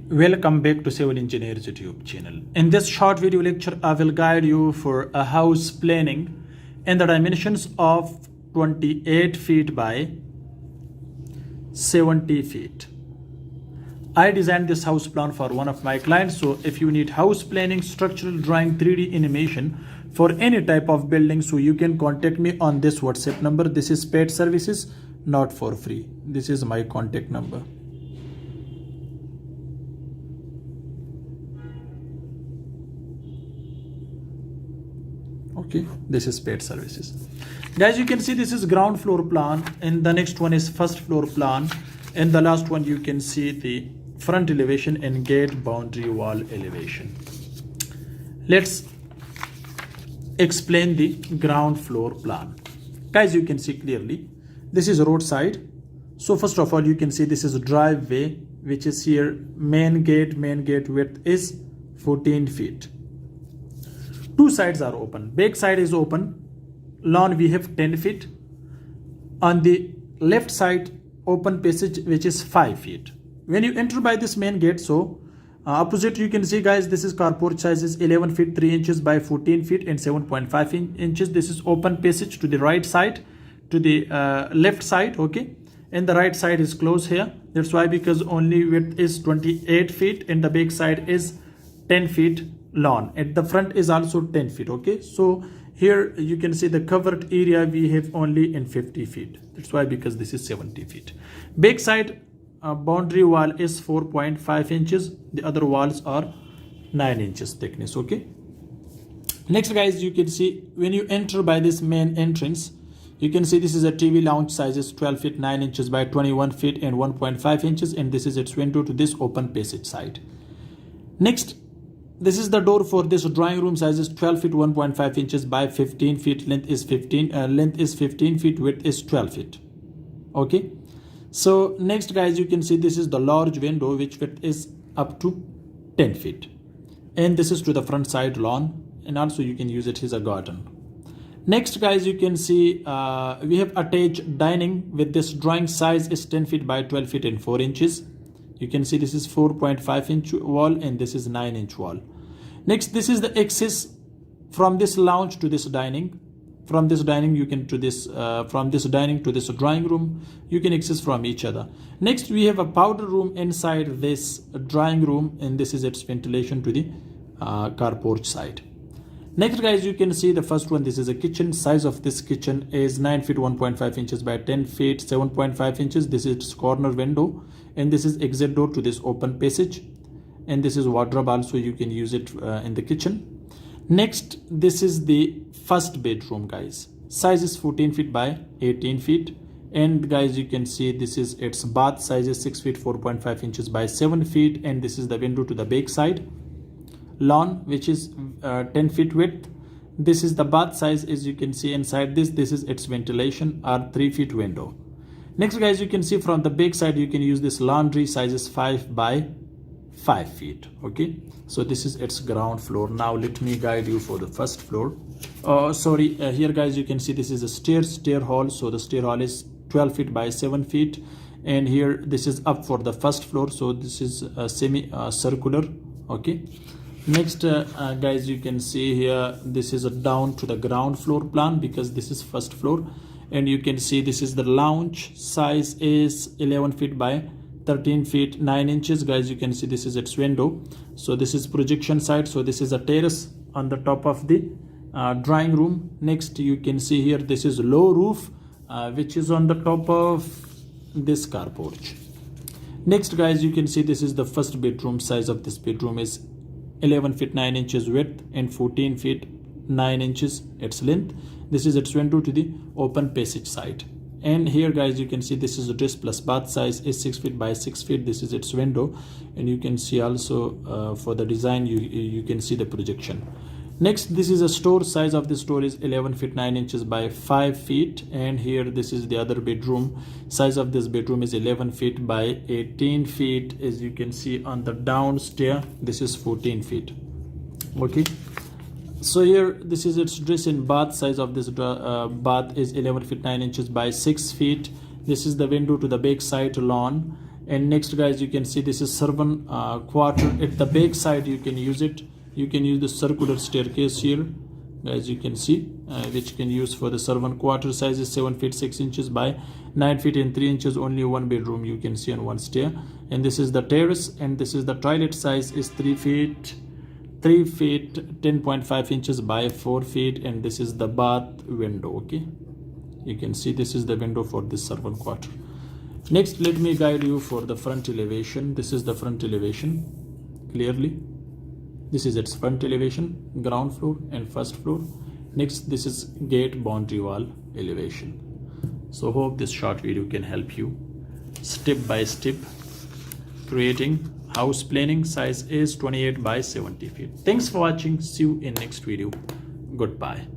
Welcome back to Civil Engineers YouTube channel. In this short video lecture, I will guide you for a house planning in the dimensions of 28 feet by 70 feet. I designed this house plan for one of my clients. So if you need house planning, structural drawing, 3D animation for any type of building, so you can contact me on this WhatsApp number. This is paid services, not for free. This is my contact number. Okay, this is paid services. Guys, you can see this is ground floor plan, and the next one is first floor plan, and the last one you can see the front elevation and gate boundary wall elevation. Let's explain the ground floor plan. Guys, you can see clearly this is roadside. So first of all, you can see this is a driveway, which is here. Main gate width is 14 feet. Two sides are open. Back side is open. Lawn we have 10 feet. On the left side, open passage which is 5 feet. When you enter by this main gate, so opposite you can see, guys, this is carport size is 11 feet 3 inches by 14 feet and 7.5 inches. This is open passage to the right side, to the left side. Okay, and the right side is closed here. That's why, because only width is 28 feet and the back side is 10 feet lawn. At the front is also 10 feet. Okay, so here you can see the covered area we have only in 50 feet. That's why, because this is 70 feet. Back side boundary wall is 4.5 inches. The other walls are 9 inches thickness. Okay, next, guys, you can see when you enter by this main entrance, you can see this is a TV lounge, size is 12 feet 9 inches by 21 feet and 1.5 inches, and this is its window to this open passage side. Next, this is the door for this drawing room, size is 12 feet 1.5 inches by 15 feet. Length is 15 feet, width is 12 feet. Okay, so next, guys, you can see this is the large window which width is up to 10 feet, and this is to the front side lawn, and also you can use it as a garden. Next, guys, you can see we have attached dining with this drawing, size is 10 feet by 12 feet and 4 inches. You can see this is 4.5 inch wall and this is 9 inch wall. Next, this is the access from this lounge to this dining. From this dining you can to this from this dining to this drawing room, you can access from each other. Next, we have a powder room inside this drawing room, and this is its ventilation to the carport side. Next, guys, you can see the first one. This is a kitchen. Size of this kitchen is 9 feet 1.5 inches by 10 feet 7.5 inches. This is its corner window, and this is exit door to this open passage, and this is wardrobe also. You can use it in the kitchen. Next, this is the first bedroom, guys. Size is 14 feet by 18 feet, and guys, you can see this is its bath. Size is 6 feet 4.5 inches by 7 feet, and this is the window to the back side. Lawn which is 10 feet width. This is the bath size, as you can see inside this. This is its ventilation or 3 feet window. Next, guys, you can see from the back side you can use this laundry, size is 5 by 5 feet. Okay, so this is its ground floor. Now let me guide you for the first floor. Here, guys, you can see this is a stair hall. So the stair hall is 12 feet by 7 feet, and here this is up for the first floor. So this is a semi circular. Okay, next, guys, you can see here this is a down to the ground floor plan, because this is first floor, and you can see this is the lounge. Size is 11 feet by 13 feet 9 inches. Guys, you can see this is its window. So this is projection side. So this is a terrace on the top of the drawing room. Next, you can see here this is low roof which is on the top of this car porch. Next, guys, you can see this is the first bedroom. Size of this bedroom is 11 feet 9 inches width and 14 feet 9 inches its length. This is its window to the open passage side. And here, guys, you can see this is a dress plus bath. Size is 6 feet by 6 feet. This is its window, and you can see also for the design you can see the projection. Next, this is a store. Size of the store is 11 feet 9 inches by 5 feet, and here this is the other bedroom. Size of this bedroom is 11 feet by 18 feet. As you can see on the downstairs, this is 14 feet. Okay, so here this is its dress and bath. Size of this bath is 11 feet 9 inches by 6 feet. This is the window to the back side lawn, And next guys, you can see this is servant quarter. At the back side you can use it, you can use the circular staircase here guys, you can see, which you can use for the servant quarter. Size is 7 feet 6 inches by 9 feet and 3 inches. Only one bedroom you can see on one stair. And this is the terrace, and this is the toilet. Size is 3 feet 10.5 inches by 4 feet. And this is the bath window. Okay, you can see this is the window for this servant quarter. Next, let me guide you for the front elevation. This is the front elevation clearly. This is its front elevation, ground floor and first floor. Next, this is gate boundary wall elevation. So hope this short video can help you step by step creating house planning. Size is 28 by 70 feet. Thanks for watching. See you in next video. Goodbye.